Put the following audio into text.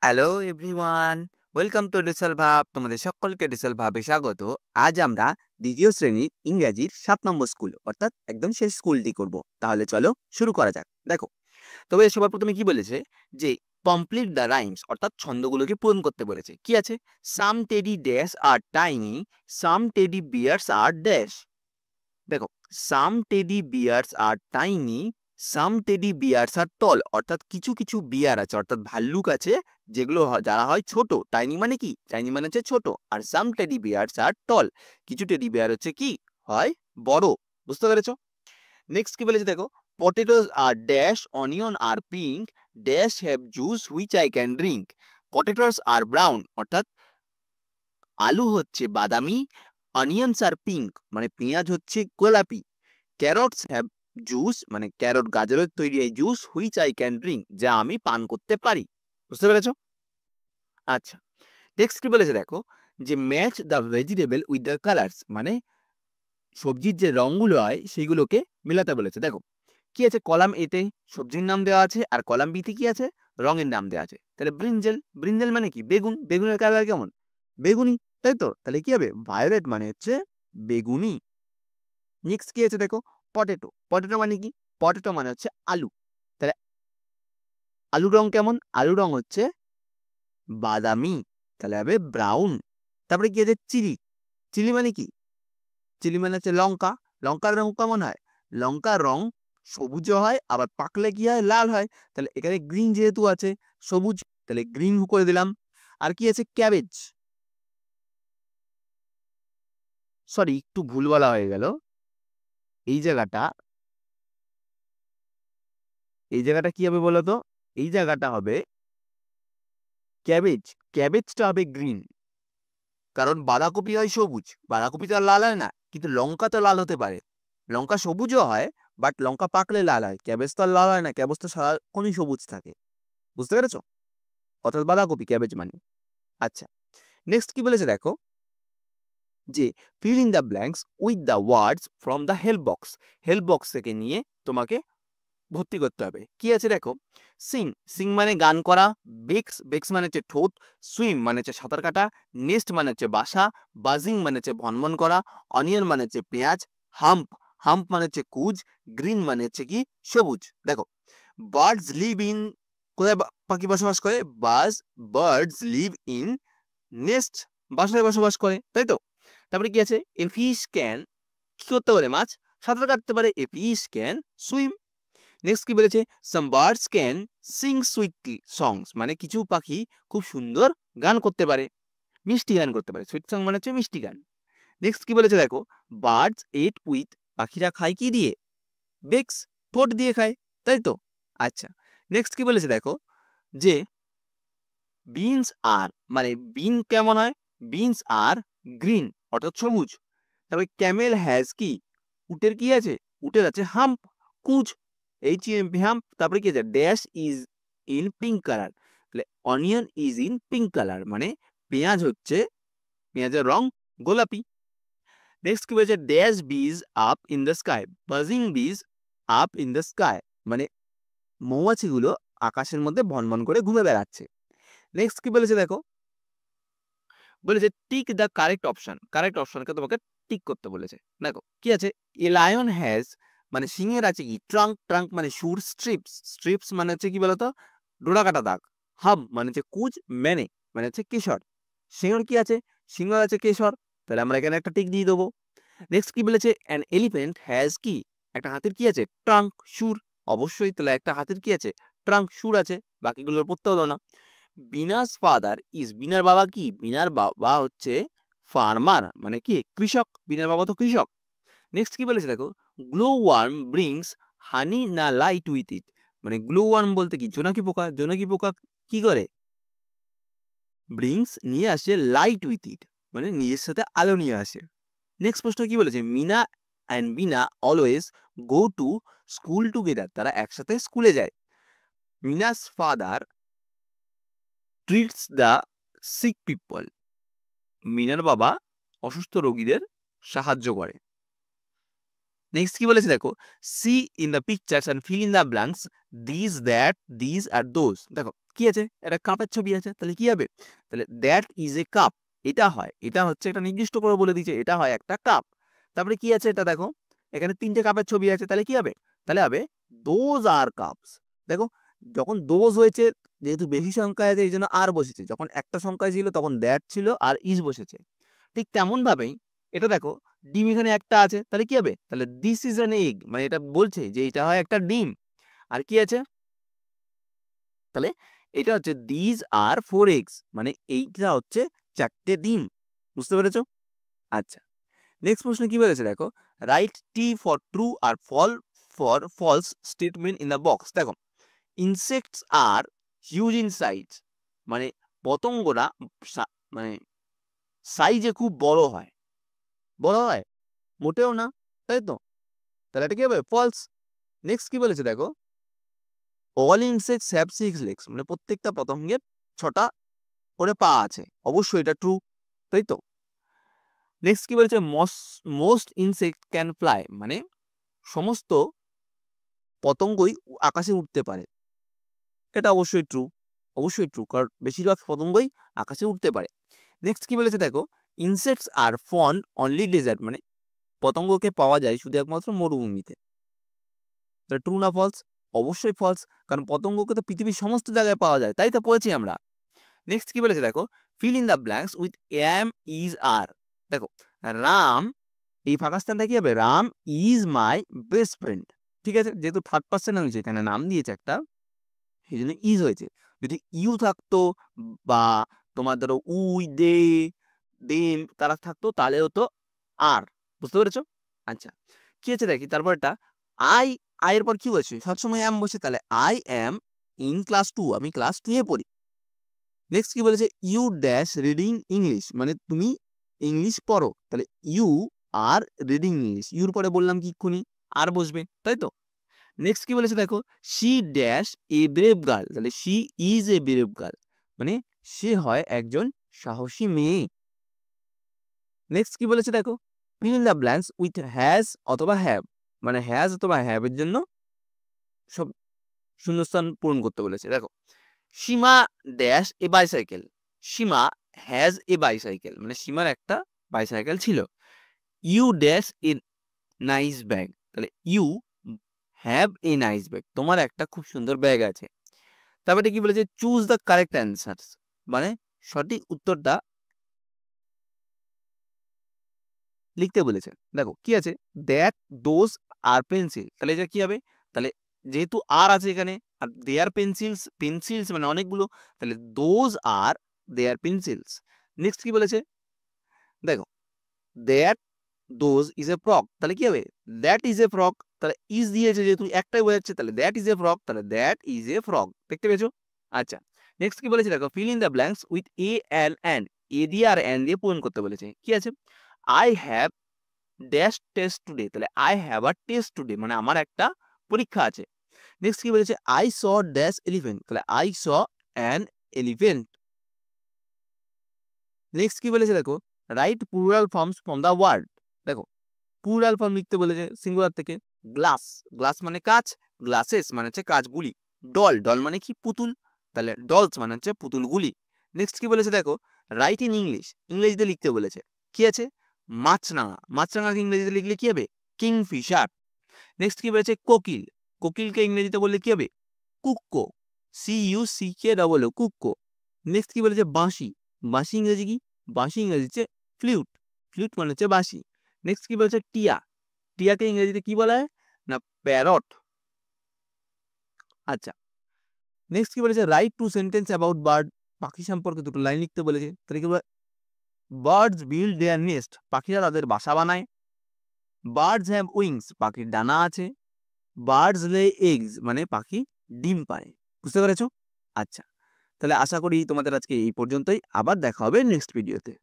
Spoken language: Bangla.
Hello everyone, welcome to diesel ভাব। তোমাদের সকলকে ডিসেল ভাবে স্বাগত। আজ আমরা দ্বিতীয় শ্রেণীর ইংরেজির 7 নম্বর স্কুল অর্থাৎ একদম শেষ স্কুলটি করব। তাহলে চলো শুরু করা যাক। দেখো, তবে সবার প্রথমে কি বলেছে যে কমপ্লিট দ্য রাইমস অর্থাৎ ছন্দগুলোকে পূরণ করতে বলেছে। কি আছে? সাম টেডি ড্যাশ আর টাইনি, সাম টেডি বিয়ার্স আর ড্যাশ। দেখো, সাম টেডি বিয়ার্স আর টাইনি, সাম টেডি বিয়ার্স আর টল, অর্থাৎ কিছু কিছু বিয়ার আছে অর্থাৎ ভাল্লুক আছে যেগুলো যারা হয় ছোট। টাইনি মানে কি? টাইনি মানে হচ্ছে ছোট। আর সাম টেডি বিয়ার্স আর টল, কিছু টেডি বিয়ার হচ্ছে কি হয় বড়। বুঝতে পেরেছো? নেক্সট কি বলেছে দেখো, potatoes are dash onion are pink, dash have juice which I can drink. Potatoes are brown অর্থাৎ আলু হচ্ছে বাদামি, অনিয়নস আর পিঙ্ক মানে পেঁয়াজ হচ্ছে গোলাপি, ক্যারটস হ্যাভ জুস মানে ক্যারট গাজরের তৈরি এই juice which I can drink যা আমি পান করতে পারি। বুঝতে পেরেছো? আচ্ছা, নেক্সট কি বলেছে দেখো, যে match the vegetable with the colours মানে সবজির যে রঙগুলো হয় সেগুলোকে মেলাতে বলেছে। দেখো কি আছে, কলাম এতে সবজির নাম দেওয়া আছে আর কলাম বিতে কি আছে, রঙের নাম দেওয়া আছে। তাহলে ব্রিঞ্জেল, ব্রিঞ্জেল মানে কি? বেগুন, বেগুনের কালার কেমন? বেগুনি, তাই তো? তাহলে কি হবে? ভায়োলেট মানে হচ্ছে বেগুনি। নেক্সট কি আছে দেখো, পটেটো, পটেটো মানে কি? পটেটো মানে হচ্ছে আলু। তাহলে আলুর রং কেমন? আলুর রং হচ্ছে বাদামি, তাহলে হবে ব্রাউন। তারপরে কি আছে, চিলি, চিলি মানে কি? চিলি মানে হচ্ছে লঙ্কা, লঙ্কার রং কেমন হয়? লঙ্কার রং সবুজ হয়, আবার পাকলে কি হয়? লাল হয়। তাহলে এখানে গ্রিন যেহেতু আছে, সবুজ, তাহলে গ্রিন করে দিলাম। আর কি আছে, ক্যাবেজ, সরি একটু ভুল বলা হয়ে গেল। এই জায়গাটা, এই জায়গাটা কি হবে বলো তো? এই জায়গাটা হবে ক্যাবেজ, ক্যাবেজটা হবে গ্রিন। কারণ বাঁধাকপি হয় সবুজ, বাঁধাকপি তো আর লাল হয় না, কিন্তু লঙ্কা তো লাল হতে পারে। লঙ্কা সবুজও হয়, বাট লঙ্কা পাকলে লাল হয়। ক্যাবেজ তো আর লাল হয় না, ক্যাবেজ তো সারাক্ষণই সবুজ থাকে। বুঝতে পেরেছো? অর্থাৎ বাঁধাকপি, ক্যাবেজ মানে। আচ্ছা, নেক্সট কি বলেছে দেখো, যে feel in the blanks with the words from the help box. Help box থেকে নিয়ে তোমাকে ভর্তি করতে হবে। কি আছে দেখো, সিং, সিং মানে গান করা, বেক্স, বেক্স মানে হচ্ছে ঠোঁট, সুইম মানে হচ্ছে সাঁতার কাটা, নেস্ট মানে হচ্ছে বাসা, বাজিং মানে হচ্ছে ভনভন করা, অনিয়ন মানে হচ্ছে পেঁয়াজ, হাম্প, হাম্প মানে হচ্ছে কুজ, গ্রিন মানে হচ্ছে কি সবুজ। দেখো, বার্ডস লিভ ইন, কোথায় পাখি বসবাস করে? বার্ডস লিভ ইন নেস্ট, বাসায় বসবাস করে, তাই তো? তারপরে কি আছে, এ ফিশ ক্যান, কি করতে পারে? মাছ সাঁতার কাটতে পারে। A fish can swim. Next কি বলেছে, some birds can sing sweetly songs মানে কিছু পাখি খুব সুন্দর গান করতে পারে, মিষ্টি গান করতে পারে। সুইট সং মানে হচ্ছে মিষ্টি গান। নেক্সট কি বলেছে দেখো, বার্ডস এট উইথ, পাখিরা খায় কি দিয়ে? বেক্স, ঠোঁট দিয়ে খায়, তাই তো? আচ্ছা, নেক্সট কি বলেছে দেখো, যে বিনস আর মানে বিন কেমন হয়? বিনস আর গ্রিন অর্থাৎ সবুজ। তারপরে ক্যামেল হ্যাজ কি, উটের কি আছে? উটের আছে হাম্প, কুঁজ, এইচ হাম্প। তারপরে কি আছে, dash is in pink colour, তাহলে onion is in pink colour মানে পেঁয়াজ হচ্ছে, পেঁয়াজের রং গোলাপি। নেক্সট কি বলেছে, ড্যাশ বিজ আপ ইন দ্য স্কাই, বাজিং বিজ আপ ইন দ্য স্কাই মানে মৌমাছিগুলো আকাশের মধ্যে ভনভন করে ঘুরে বেড়াচ্ছে। নেক্সট কি বলেছে দেখো, বলেছে tick the correct option, correct অপশনকে তোমাকে টিক করতে বলেছে। দেখো কি আছে, এ লায়ন হ্যাজ মানে সিংহের আছে কি ট্রাঙ্ক, ট্রাঙ্ক মানে সুর, স্ট্রিপস, স্ট্রিপস মানে হচ্ছে কি বলতো? ডোরা কাটা দাগ। হাব মানে হচ্ছে কুচ, মেনে মানে হচ্ছে কেশর। সিংহের কি আছে? সিংহের আছে কেশর, তাহলে আমরা এখানে একটা টিক দিয়ে দেবো। নেক্সট কি বলেছে, অ্যান এলিফ্যান্ট হ্যাজ কি, একটা হাতির কি আছে? ট্রাঙ্ক, সুর। অবশ্যই, তাহলে একটা হাতির কি আছে? ট্রাঙ্ক, সুর আছে, বাকিগুলোর পড়তে হলো না। বিনাস ফাদার ইজ, বিনার বাবা কি? বিনার বাবা হচ্ছে ফার্মার মানে কি কৃষক, বিনার বাবা তো কৃষক। নেক্সট কি বলেছে দেখো, গ্লো ওয়ার্ম ব্রিংস হানি না লাইট উইথ ইট মানে গ্লো ওয়ার্ম বলতে কি? জোনাকি পোকা, জোনাকি পোকা কি করে? ব্রিংস নিয়ে আসে, লাইট উইথ ইট মানে নিজের সাথে আলো নিয়ে আসে। নেক্সট প্রশ্ন কি বলেছে, Meena and Bina always go to school together, তারা একসাথে স্কুলে যায়। Meena's father treats the sick people, মিনার বাবা অসুস্থ রোগীদের সাহায্য করে। নেক্সট কি বলেছে দেখো, see in the pictures and fill in the blanks this that this or those. দেখো কি আছে, একটা কাপের ছবি আছে, তাহলে কি হবে, তাহলে দ্যাট ইজ এ কাপ, এটা হয়, এটা হচ্ছে একটা নির্দিষ্ট করে বলে দিয়েছে এটা হয় একটা কাপ। তারপরে কি আছে, এটা দেখো এখানে 3টে কাপের ছবি আছে, তাহলে কি হবে, তাহলে হবে দোজ আর কাপস। দেখো যখন দোজ হয়েছে, যেহেতু বেশি সংখ্যায় আছে এই জন্য আর বসেছে, যখন একটা সংখ্যায় ছিল তখন দ্যাট ছিল আর ইজ বসেছে। ঠিক তেমন ভাবেই এটা দেখো, ডিম এখানে একটা আছে, তাহলে কি হবে, তাহলে দিস ইজ অ্যান এগ, মানে এটা বলছে যে এটা হয় একটা ডিম। আর কি আছে, তাহলে এটা হচ্ছে দিস আর 4 eggs, মানে এইটা হচ্ছে 4টে ডিম। বুঝতে পেরেছো? আচ্ছা, নেক্সট প্রশ্ন কি বলেছে দেখো, write T for true or false statement in the box. দেখো insects are huge in size, মানে পতঙ্গরা মানে সাইজে খুব বড় হয়, বড় হয় মোটেও না, তাই তো, তাহলে এটা কি হবে, ফলস। নেক্সট কি বলেছে দেখো, অল ইনসেক্টস হ্যাভ 6 legs, মানে প্রত্যেকটা পতঙ্গের 6টা করে পা আছে, অবশ্যই এটা ট্রু, তাই তো। নেক্সট কি বলেছে, মোস্ট ইনসেক্ট ক্যান ফ্লাই, মানে সমস্ত পতঙ্গই আকাশে উঠতে পারে, এটা অবশ্যই ট্রু, অবশ্যই ট্রু, কারণ বেশিরভাগ পতঙ্গই আকাশে উঠতে পারে। নেক্সট কি বলেছে দেখো, insects are found only desert, মানে পতঙ্গকে পাওয়া যায় শুধু একমাত্র মরুভূমিতে। ট্রু না ফলস? অবশ্যই ফলস, কারণ পতঙ্গকে তো পৃথিবীর সমস্ত জায়গায় পাওয়া যায়, তাই তো পড়েছি আমরা। নেক্সট কি বলেছে দেখো, fill in the blanks with am is are. দেখো রাম, এই ফাঁকাস্থানটা কি হবে, Ram is my best friend. ঠিক আছে, যেহেতু থার্ড পার্সন হয়েছে এখানে নাম দিয়েছে একটা, সেই জন্য ইজ হয়েছে। যদি ইউ থাকতো বা তোমার ধরো উই দে দেম তারা থাকতো, তাহলে হতো আর। বুঝতে পেরেছো? আচ্ছা, কি আছে দেখি তারপরটা, আই, এর পর কি বলছে, সবসময় এম বসে, তাহলে আই এম ইন ক্লাস 2, আমি ক্লাস 2 এ পড়ি। নেক্সট কি বলেছে, ইউ ড্যাশ রিডিং ইংলিশ, মানে তুমি ইংলিশ পড়ো, তাহলে you are reading English, your পরে বললাম কি এক্ষুনি আর বসবে, তাই তো। নেক্সট কি বলেছে দেখো, she dash a brave girl, তাহলে she is a brave girl, মানে সে হয় একজন সাহসী মেয়ে। নেক্সট কি বলেছে দেখো, fill in the blanks with has অথবা হ্যাভ, মানে হ্যাজ অথবা হ্যাভ এর জন্য সব শূন্যস্থান পূরণ করতে বলেছে। দেখো Seema dash a bicycle, Seema has a bicycle, মানে সীমার একটা বাইসাইকেল ছিল। You dash a nice bag, তাহলে you have a nice bag, তোমার একটা খুব সুন্দর ব্যাগ আছে। তারপরে কি বলেছে, চুজ দ্য কারেক্ট অ্যান্সার, মানে সঠিক উত্তরটা লিখতে বলেছে। দেখো কি আছে, দ্যাট দোজ আর পেন্সিল, তাহলে এটা কি হবে, তাহলে যেহেতু আর আছে এখানে, আর দেয়ার পেন্সিলস, পেন্সিলস মানে অনেকগুলো, তাহলে those are their pencils. Next কি বলেছে দেখো, that those is a frock, তাহলে কি হবে, দ্যাট ইজ এ ফ্রক, তাহলে ইজ দিয়েছে যেহেতু একটাই বোঝাচ্ছে, তাহলে দ্যাট ইজ এ ফ্রক, তাহলে দ্যাট ইজ এ ফ্রক। দেখতে পেয়েছো? আচ্ছা, নেক্সট কি বলেছে দেখো, fill in the blanks with a and, a দিয়ে আর অ্যান্ড দিয়ে পূরণ করতে বলেছে। কি আছে, I have dash test today, তাহলে I have a test today, মানে আমার একটা পরীক্ষা আছে। নেক্সট কি বলেছে, আই স ড্যাশ এলিফেন্ট, তাহলে I saw an elephant. Next কি বলেছে দেখো, write plural forms from the word. দেখো প্লুরাল ফর্ম লিখতে বলেছে সিঙ্গুলার থেকে, গ্লাস, গ্লাস মানে কাঁচ, গ্লাসেস মানে হচ্ছে কাঁচগুলি, ডল, ডল মানে কি পুতুল, তাহলে ডলস মানে হচ্ছে পুতুলগুলি। নেক্সট কি বলেছে দেখো, রাইট ইন ইংলিশ, ইংরেজিতে লিখতে বলেছে। কি আছে, মাছরাঙা, মাছরাঙাকে ইংরেজিতে লিখলে কি হবে, কিংফিশার। নেক্সট কি বলেছে, কোকিল, কোকিলকে ইংরেজিতে বললে কি হবে, কুক্কো, CUCK, কুক্কো। নেক্সট কি বলেছে, বাঁশি, বাঁশি ইংরেজি কি, বাঁশি ইংরেজি হচ্ছে ফ্লুট, ফ্লুট মানে হচ্ছে বাঁশি। নেক্সট কি বলেছে, টিয়া, টিয়াকে ইংরেজিতে কি বলা হয় না, প্যারট। আচ্ছা, নেক্সট কি বলেছে, right two sentence about bird, পাখি সম্পর্কে দুটো লাইন লিখতে বলেছে। তাহলে কি বলে, বার্ডস বিল্ড দেয়ার নেস্ট, পাখিরা তাদের বাসা বানায়। বার্ডস হ্যাভ উইংস, পাখির ডানা আছে। বার্ডস লে এগস, মানে পাখি ডিম পাড়ে। বুঝতে পেরেছো? আচ্ছা, তাহলে আশা করি তোমাদের আজকে এই পর্যন্তই, আবার দেখা হবে নেক্সট ভিডিওতে।